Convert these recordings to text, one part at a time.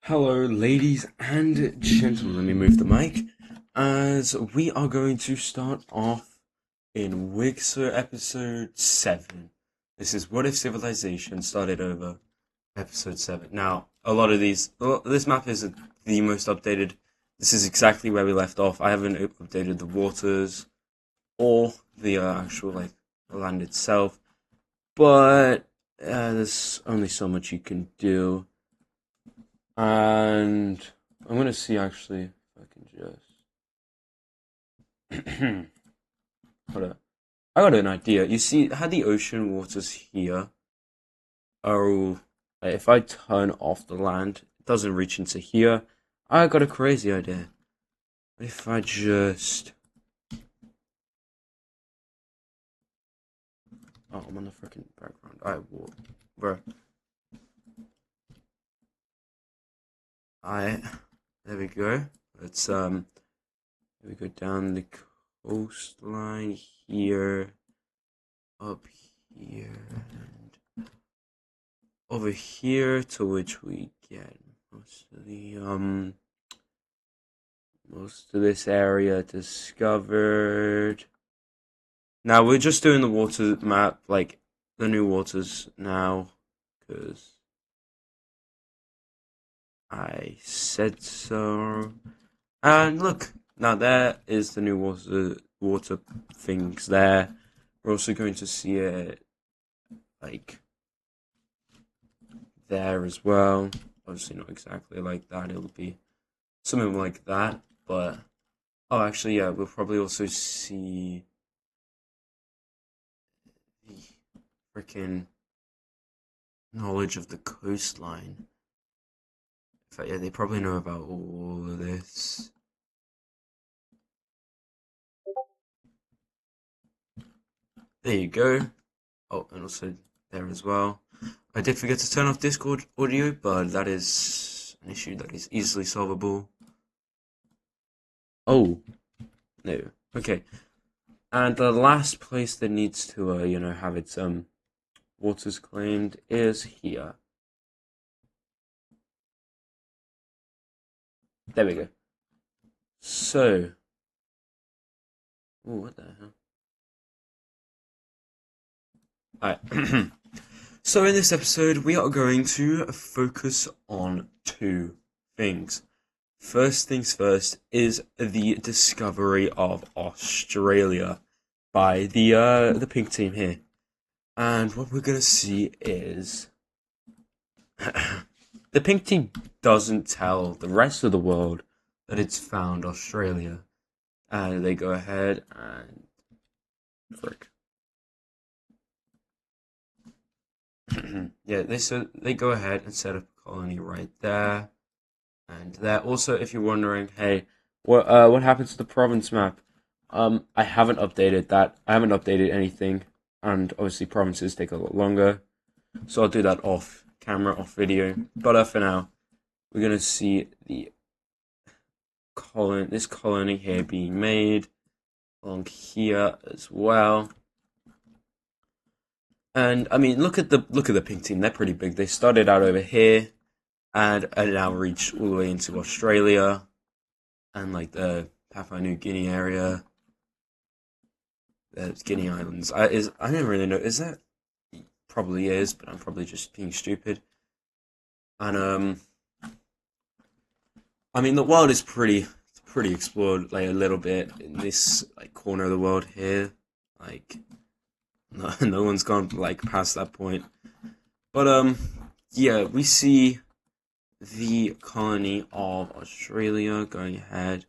Hello, ladies and gentlemen. Let me move the mic as we are going to start off in Wixer episode 7. This is What If Civilization Started Over, episode 7. Now, a lot of this map isn't the most updated. This is exactly where we left off. I haven't updated the waters or the actual land itself, but there's only so much you can do. And I'm gonna see actually if I can just hold up. I got an idea. You see how the ocean waters here are all if I turn off the land, it doesn't reach into here. I got a crazy idea. If I just I'm on the freaking background. Bro. I there we go. Let's here we go down the coastline here, up here, and over here, to which we get most of this area discovered. Now we're just doing the water map, like the new waters now, because I said so. And look, now there is the new water things there. We're also going to see it like there as well. Obviously not exactly like that. It'll be something like that, but oh, actually, yeah, we'll probably also see the freaking knowledge of the coastline. In fact, yeah, they probably know about all of this. There you go. Oh, and also there as well. I did forget to turn off Discord audio, but that is an issue that is easily solvable. Oh, no. Okay. And the last place that needs to, have its waters claimed is here. There we go. So, oh, what the hell? Alright. So in this episode, we are going to focus on two things. First things first is the discovery of Australia by the pink team here. And what we're gonna see is the pink team doesn't tell the rest of the world that it's found Australia. And they go ahead and frick. Yeah, they go ahead and set up a colony right there. And there also, if you're wondering, hey, what happened to the province map? I haven't updated that. I haven't updated anything, and obviously provinces take a lot longer, so I'll do that off camera, off video. But for now, we're gonna see this colony here being made along here as well. And I mean, look at the pink team. They're pretty big. They started out over here, and now reached all the way into Australia, and like the Papua New Guinea area. Guinea Islands. I don't really know. Is that probably is, but I'm probably just being stupid. And I mean the world is pretty explored like a little bit in this like corner of the world here. Like no one's gone like past that point. But yeah, we see the colony of Australia going ahead,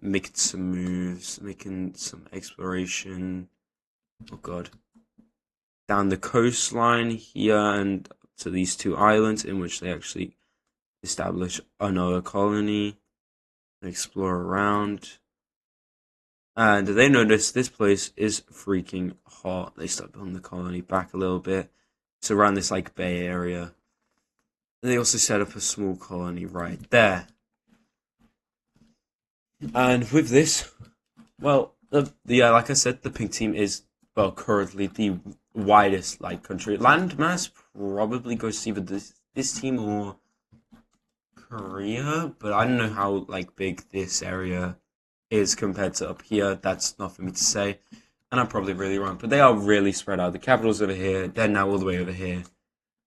making some moves, making some exploration. Oh god. Down the coastline here and to these two islands in which they actually establish another colony and explore around. And they notice this place is freaking hot. They start building the colony back a little bit. It's around this like bay area. And they also set up a small colony right there. And with this, well, yeah, like I said, the pink team is currently the widest like country. Land mass probably goes to either this team or Korea, but I don't know how like big this area is compared to up here. That's not for me to say, and I'm probably really wrong. But they are really spread out. The capital's over here. They're now all the way over here.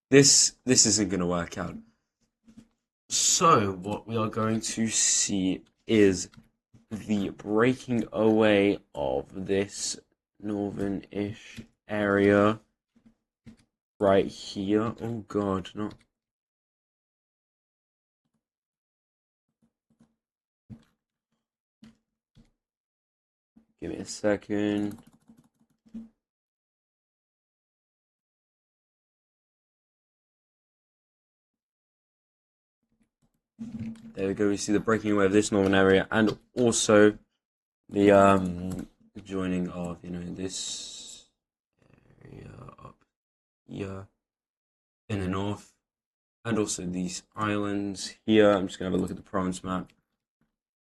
This isn't going to work out. So what we are going to see is the breaking away of this northern-ish area right here. Oh God, not. Give me a second. There we go. We see the breaking away of this northern area, and also the joining of this area up here in the north, and also these islands here. I'm just gonna have a look at the province map.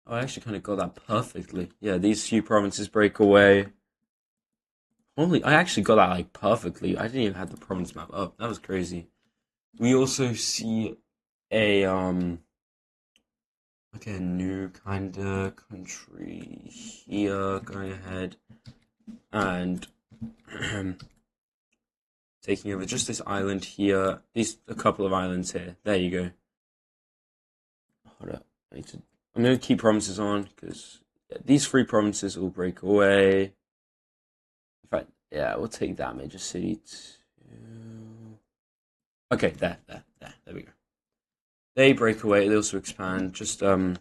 Oh, I actually kind of got that perfectly. Yeah, these few provinces break away. Holy, I actually got that like perfectly. I didn't even have the province map up. That was crazy. We also see a like a new kind of country here going ahead and taking over just this island here. A couple of islands here. There you go. Hold up. I'm gonna keep provinces on because these three provinces will break away. In fact, yeah, we'll take that major city too. Okay, there we go. They break away. They also expand just a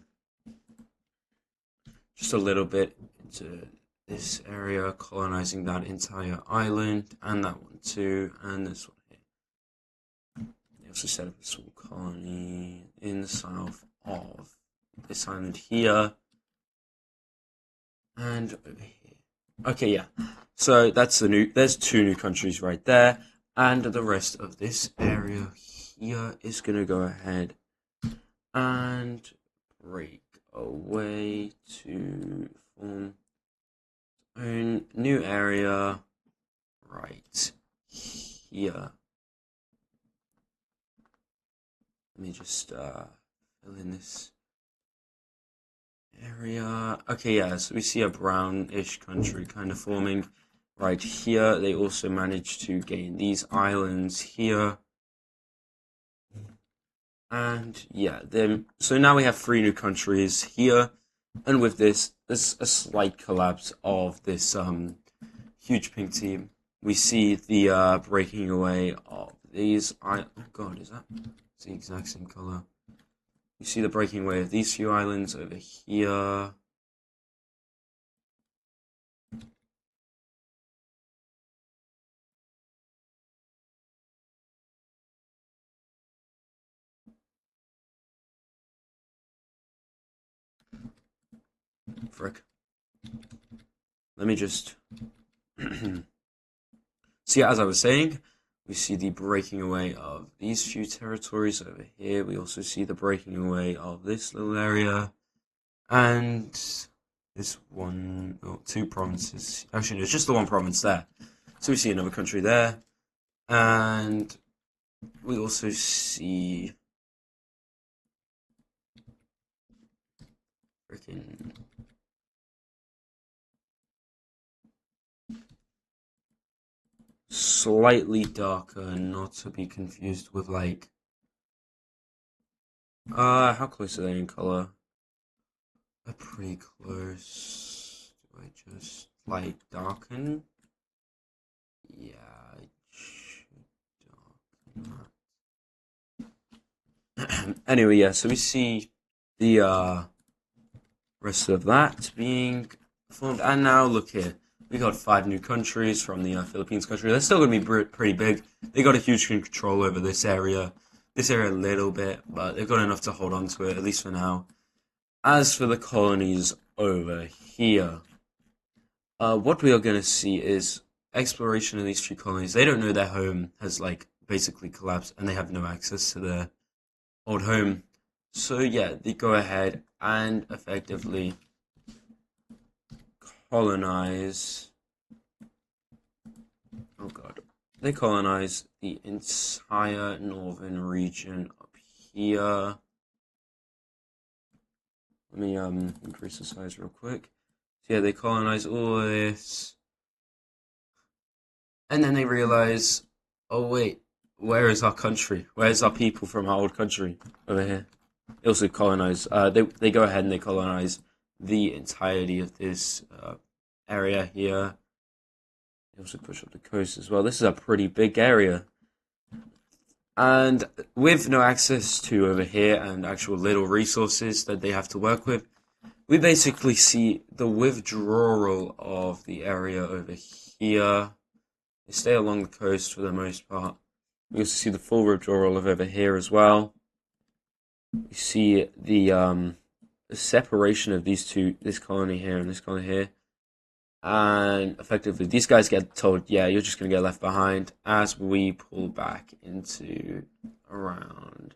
little bit into this area, colonizing that entire island and that one too, and this one here. They also set up a small colony in the south of this island here and over here. Okay, yeah. So that's there's two new countries right there, and the rest of this area here is gonna go ahead and break away to form its own new area right here. Let me just fill in this area. Okay, yeah, so we see a brownish country kind of forming right here. They also managed to gain these islands here. And yeah, so now we have three new countries here. And with this, there's a slight collapse of this huge pink team. We see the breaking away of these. Oh God, is that? It's the exact same color. You see the breaking away of these few islands over here. Frick. Let me just. So yeah, as I was saying, we see the breaking away of these few territories over here. We also see the breaking away of this little area. And this one, or two provinces. Actually, no, it's just the one province there. So we see another country there. And we also see freaking slightly darker, not to be confused with like how close are they in color? They're pretty close. Do I just like darken? Yeah, I should darken that. Anyway, yeah, so we see the rest of that being formed. And now look here. We got 5 new countries from the Philippines country. They're still going to be pretty big. They got a huge control over this area. This area a little bit, but they've got enough to hold on to it, at least for now. As for the colonies over here, what we are going to see is exploration of these few colonies. They don't know their home has like basically collapsed and they have no access to their old home. So yeah, they go ahead and effectively colonize. Oh God, they colonize the entire northern region up here. Let me increase the size real quick. So yeah, they colonize all of this, and then they realize, oh wait, where is our country? Where's our people from our old country over here? They also colonize. They go ahead and they colonize the entirety of this area here. They also push up the coast as well. This is a pretty big area. And with no access to over here and actual little resources that they have to work with, we basically see the withdrawal of the area over here. They stay along the coast for the most part. We also see the full withdrawal of over here as well. We see the separation of these two, this colony here and this colony here. And effectively, these guys get told, yeah, you're just going to get left behind as we pull back into around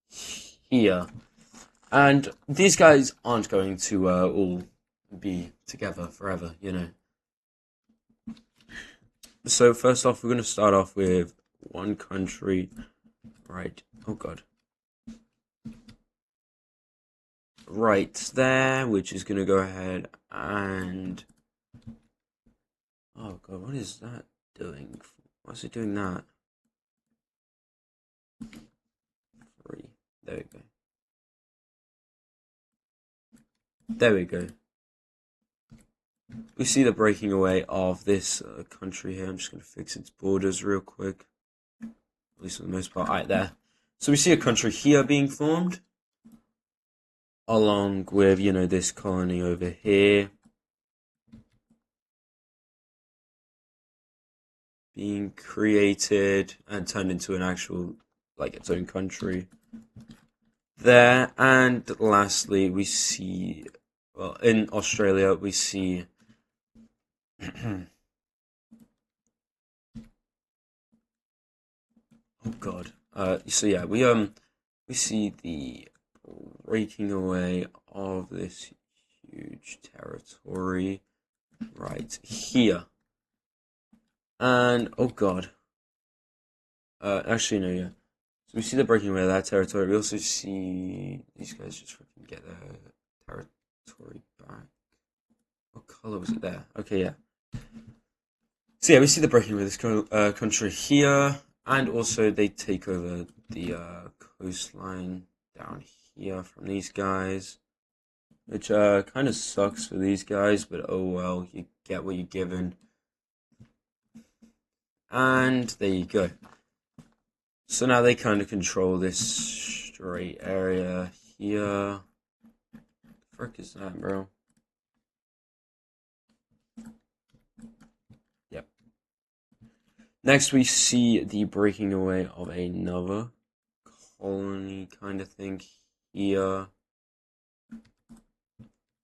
here. And these guys aren't going to all be together forever, you know. So first off, we're going to start off with one country, right? Oh God. Right there, which is going to go ahead and... Oh God, what is that doing? Why is it doing that? 3. There we go. There we go. We see the breaking away of this country here. I'm just going to fix its borders real quick. At least for the most part, right there. So we see a country here being formed. Along with, you know, this colony over here. Being created and turned into an actual, like, its own country there. And lastly, we see, well, in Australia, we see oh God. So yeah, we see the breaking away of this huge territory right here. And oh God. Actually no, yeah. So we see the breaking away of that territory. We also see these guys just freaking get their territory back. What color was it there? Okay, yeah. So yeah, we see the breaking away of this country here, and also they take over the coastline down here from these guys, which kind of sucks for these guys, but oh well, you get what you're given. And there you go. So now they kind of control this straight area here. The frick is that, bro? Yep. Next, we see the breaking away of another colony kind of thing here.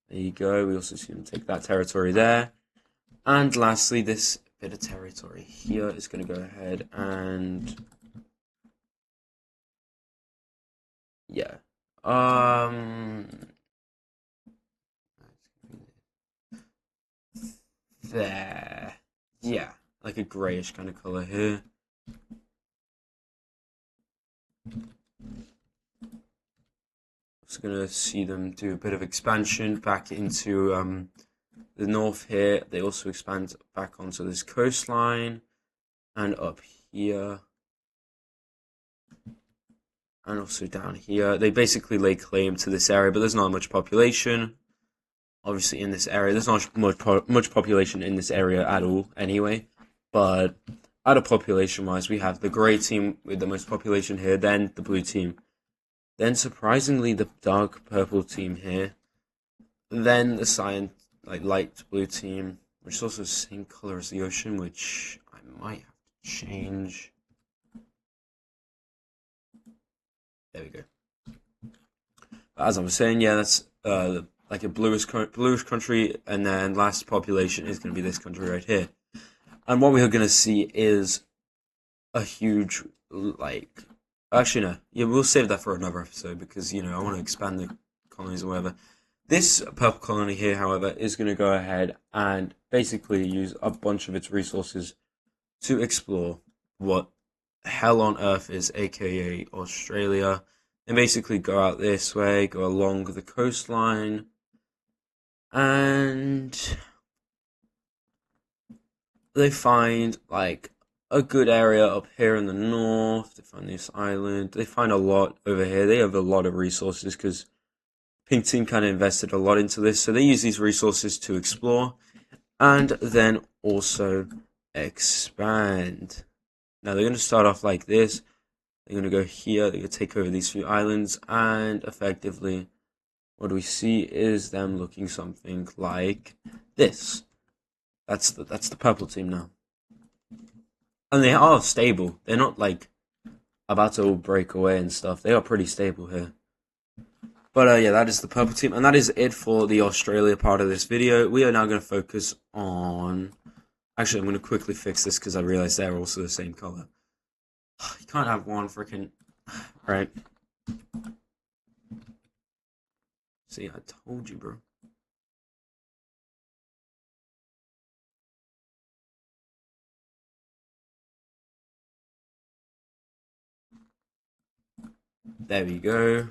There you go. We also see them take that territory there. And lastly, this bit of territory here is going to go ahead and... yeah. There. Yeah. Like a greyish kind of colour here. Just gonna see them do a bit of expansion back into the north here. They also expand back onto this coastline and up here. And also down here. They basically lay claim to this area, but there's not much population. Obviously in this area, there's not much population in this area at all anyway. But out of population-wise, we have the grey team with the most population here, then the blue team. Then surprisingly, the dark purple team here. Then the light blue team, which is also the same color as the ocean, which I might have to change. There we go. But as I was saying, yeah, that's like a bluish country, and then last population is going to be this country right here. And what we're going to see is a huge, like, actually no, yeah, we'll save that for another episode because, you know, I want to expand the colonies or whatever. This purple colony here, however, is going to go ahead and basically use a bunch of its resources to explore what hell on earth is, aka Australia. They basically go out this way, go along the coastline, and they find like a good area up here in the north. They find this island. They find a lot over here. They have a lot of resources because Pink Team kind of invested a lot into this, so they use these resources to explore and then also expand. Now they're going to start off like this. They're going to go here. They're going to take over these few islands, and effectively, what we see is them looking something like this. That's the purple team now, and they are stable. They're not like about to all break away and stuff. They are pretty stable here. But yeah, that is the purple team, and that is it for the Australia part of this video. We are now going to focus on... Actually, I'm going to quickly fix this because I realized they're also the same color. You can't have one freaking... Right. See, I told you, bro. There we go.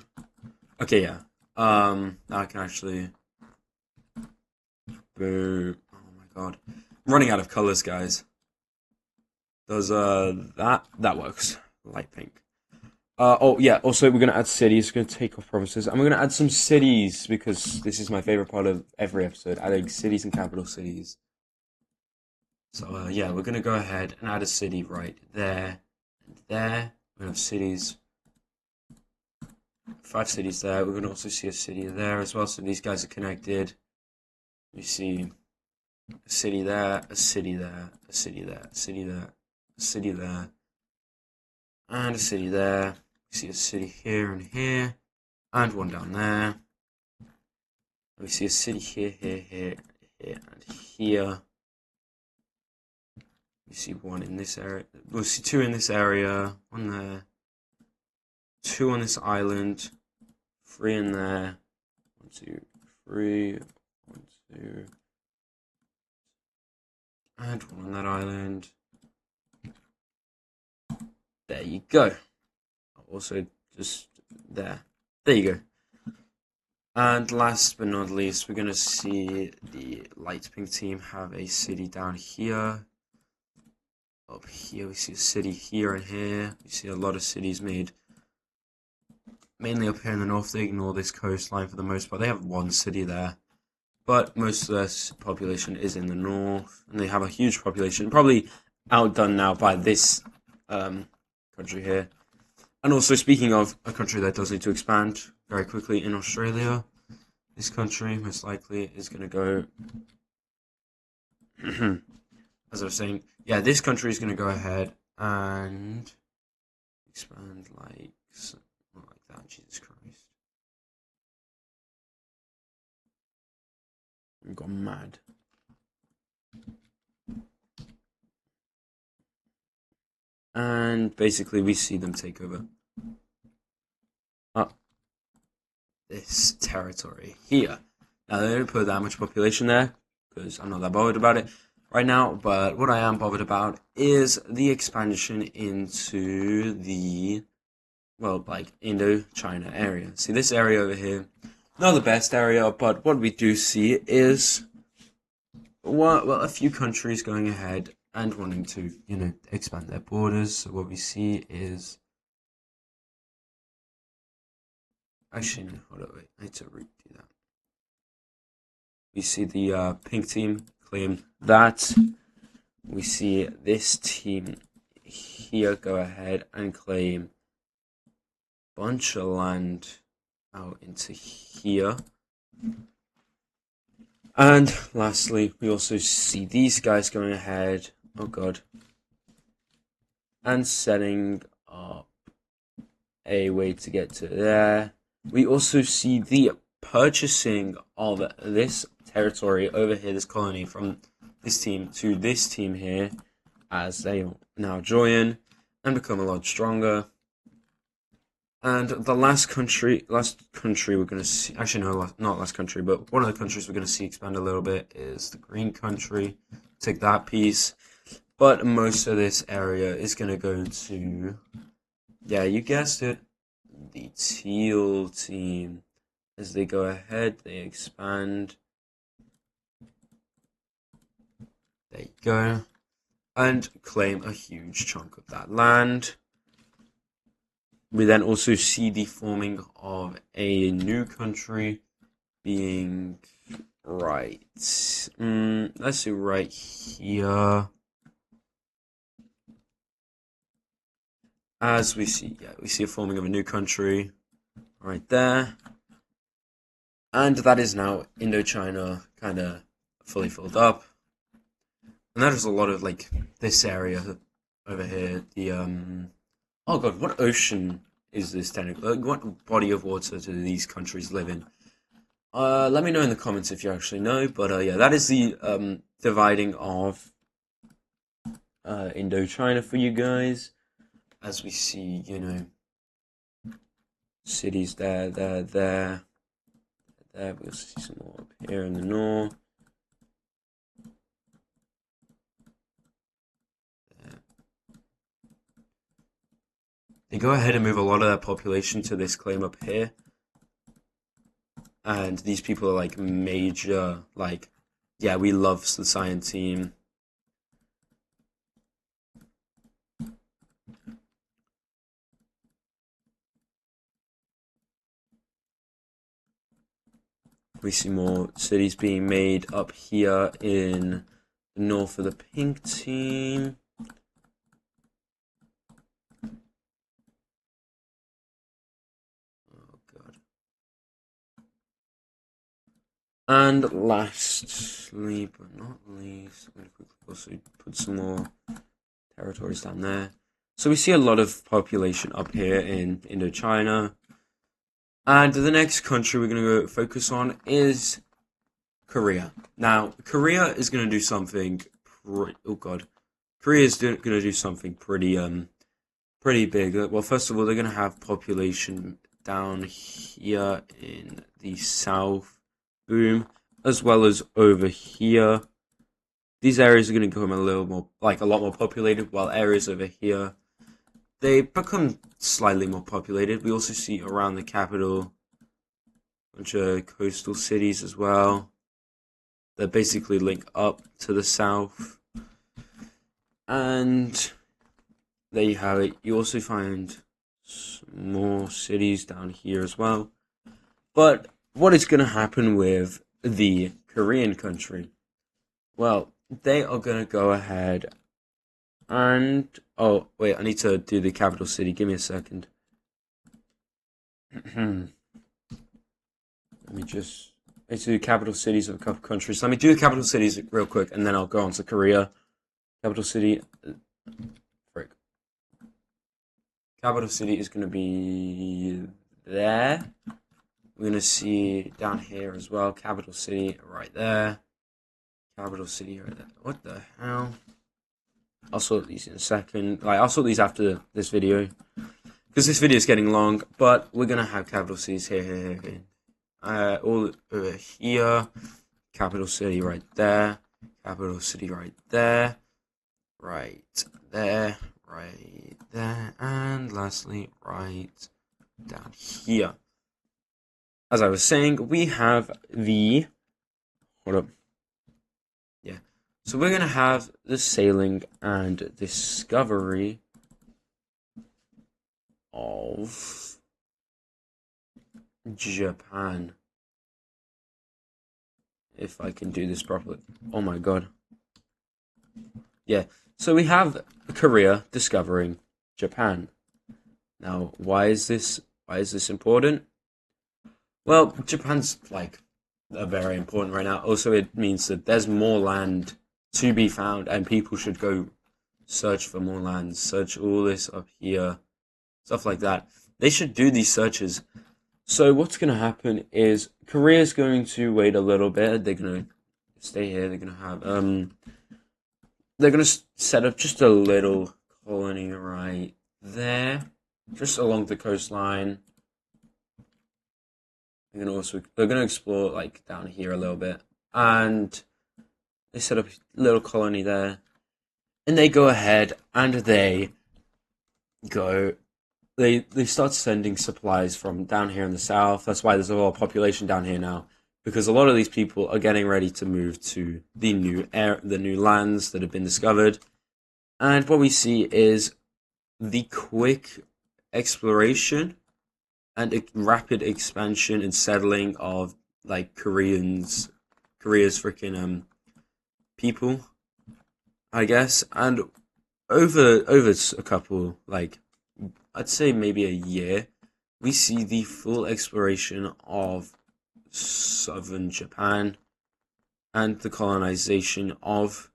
Okay, yeah. Now I can actually... Boom. Oh my god. I'm running out of colors, guys. Does, that works. Light pink. Oh, yeah, also we're gonna add cities. We're gonna take off provinces. And we're gonna add some cities, because this is my favorite part of every episode, adding cities and capital cities. So, yeah, we're gonna go ahead and add a city right there and there. We're gonna have cities. 5 cities there. We're gonna also see a city there as well, so these guys are connected. We see a city there, a city there, a city there, a city there, a city there, and a city there. We see a city here and here, and one down there. We see a city here, here, here, here, and here. We see one in this area. We'll see 2 in this area, 1 there, 2 on this island, 3 in there, 1, 2, 3, 1, 2, and 1 on that island. There you go. Also, just there. There you go. And last but not least, we're going to see the light pink team have a city down here. Up here, we see a city here and here. We see a lot of cities made mainly up here in the north. They ignore this coastline for the most part. They have 1 city there. But most of their population is in the north. And they have a huge population. Probably outdone now by this country here. And also, speaking of a country that does need to expand very quickly in Australia, this country most likely is going to go... As I was saying, yeah, this country is going to go ahead and expand like... Not like that, Jesus Christ. I've gone mad. And basically we see them take over this territory here. Now they don't put that much population there because I'm not that bothered about it right now, but what I am bothered about is the expansion into the, well, like Indo-China area. See this area over here, not the best area, but what we do see is, well, a few countries going ahead and wanting to, expand their borders. So what we see is... Actually, no, hold on, wait. I need to redo that. We see the pink team claim that. We see this team here go ahead and claim a bunch of land out into here. And lastly, we also see these guys going ahead, oh god, and setting up a way to get to there. We also see the purchasing of this territory over here, this colony, from this team to this team here, as they now join and become a lot stronger. And the last country we're going to see, actually no, not last country, but one of the countries we're going to see expand a little bit is the green country. Take that piece. But most of this area is going to go to, yeah, you guessed it, the teal team. As they go ahead, they expand. There you go. And claim a huge chunk of that land. We then also see the forming of a new country being right. Let's see right here. As we see, we see a forming of a new country right there. And that is now Indochina kind of fully filled up. And that is a lot of, like, this area over here. The, oh god, what ocean is this technically? Like, what body of water do these countries live in? Let me know in the comments if you actually know. But, yeah, that is the, dividing of, Indochina for you guys. As we see, you know, cities there. We'll see some more up here in the north. There. They go ahead and move a lot of their population to this claim up here. And these people are like major, like, yeah, we love the science team. We see more cities being made up here in the north of the pink team. Oh god. And lastly, but not least, I'm going to quickly also put some more territories down there. So we see a lot of population up here in Indochina. And the next country we're going to go focus on is Korea. Now, Korea is going to do something Korea is going to do something pretty big. Well, first of all, they're going to have population down here in the south, boom, as well as over here. These areas are going to become a little more, like, a lot more populated, while areas over here, they become slightly more populated. We also see around the capital a bunch of coastal cities as well that basically link up to the south. And there you have it. You also find some more cities down here as well. But what is going to happen with the Korean country? Well, they are going to go ahead and... Oh, wait, I need to do the capital city. Give me a second. Let me just... Let's do capital cities of a couple countries. Let me do the capital cities real quick, and then I'll go on to Korea. Capital city... Frick. Capital city is going to be there. We're going to see down here as well. Capital city right there. Capital city right there. What the hell? I'll sort these in a second. Like, I'll sort these after this video, because this video is getting long. But we're gonna have capital cities here. All over here. Capital city right there. Capital city right there. Right there. Right there. And lastly, right down here. As I was saying, we have the... Hold up. Yeah. So we're going to have the sailing and discovery of Japan. If I can do this properly. Oh my god. Yeah. So we have Korea discovering Japan. Now, why is this important? Well, Japan's like very important right now. Also, it means that there's more land to be found, and people should go search for more land, search all this up here, stuff like that. They should do these searches. So what's going to happen is Korea's going to wait a little bit. They're going to stay here. They're going to have they're going to set up just a little colony right there, just along the coastline. They're going to explore like down here a little bit, and they set up a little colony there, and they go ahead and they go they start sending supplies from down here in the south. That's why there's a lot of population down here now, because a lot of these people are getting ready to move to the new lands that have been discovered. And what we see is the quick exploration and rapid expansion and settling of like Korea's freaking people, I guess. And over a couple, like I'd say maybe a year, we see the full exploration of southern Japan and the colonization of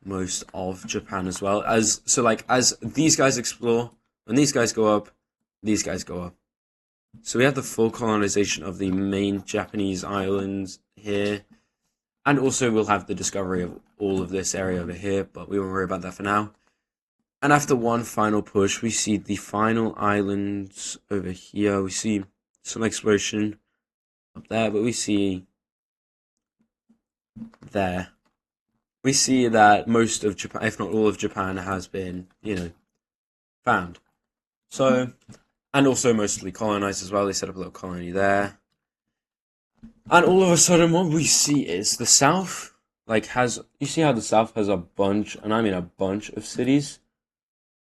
most of Japan as well. As these guys explore, when these guys go up, these guys go up. So we have the full colonization of the main Japanese islands here. And also we'll have the discovery of all of this area over here, but we won't worry about that for now. And after one final push, we see the final islands over here. We see some exploration up there, but we see there. We see that most of Japan, if not all of Japan, has been, found. So, and also mostly colonized as well. They set up a little colony there. And all of a sudden, what we see is the South, you see how the South has a bunch, and I mean a bunch of cities?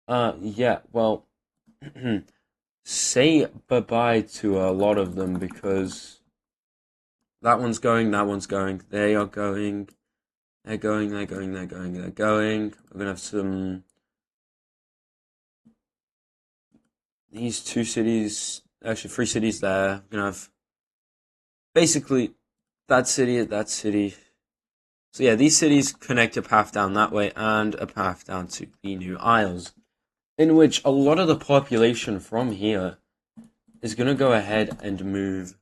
Yeah, well, say bye-bye to a lot of them, because that one's going, they are going, they're going. We're gonna have these two cities, actually 3 cities there. We're gonna have basically that city. So yeah, these cities connect a path down that way and a path down to the New Isles, in which a lot of the population from here is going to go ahead and move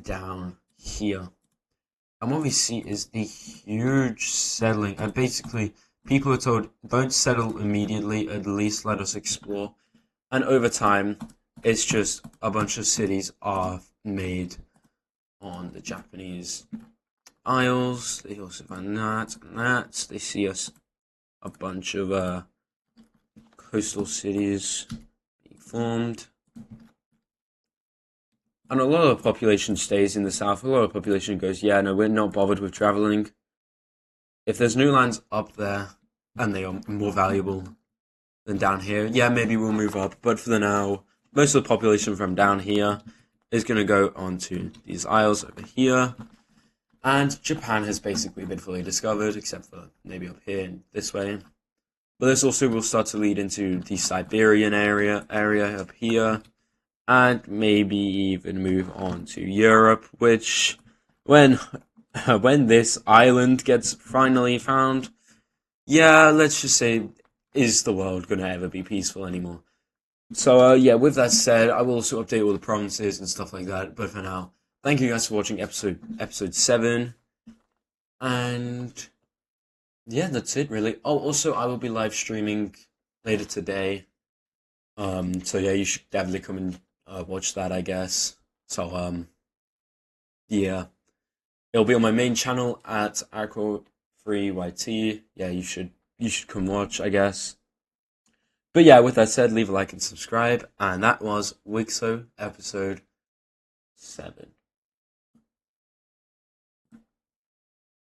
down here. And what we see is the huge settling. And basically, people are told, don't settle immediately, at least let us explore. And over time, it's just a bunch of cities are made on the Japanese Isles. They also find that and that. They see us a bunch of coastal cities being formed. And a lot of the population stays in the south. A lot of the population goes, yeah, no, we're not bothered with traveling. If there's new lands up there and they are more valuable than down here, yeah, maybe we'll move up. But for the now, most of the population from down here is going to go onto these isles over here. And Japan has basically been fully discovered, except for maybe up here and this way. But this also will start to lead into the Siberian area up here, and maybe even move on to Europe, which, when this island gets finally found, yeah, let's just say, is the world going to ever be peaceful anymore? So, yeah, with that said, I will also update all the provinces and stuff like that, but for now, thank you guys for watching episode 7, and yeah, that's it really. Oh, also, I will be live streaming later today, so yeah, you should definitely come and watch that, I guess. So, yeah, it'll be on my main channel at Arco3YT. Yeah, you should come watch, I guess. But yeah, with that said, leave a like and subscribe, and that was Wixo episode 7.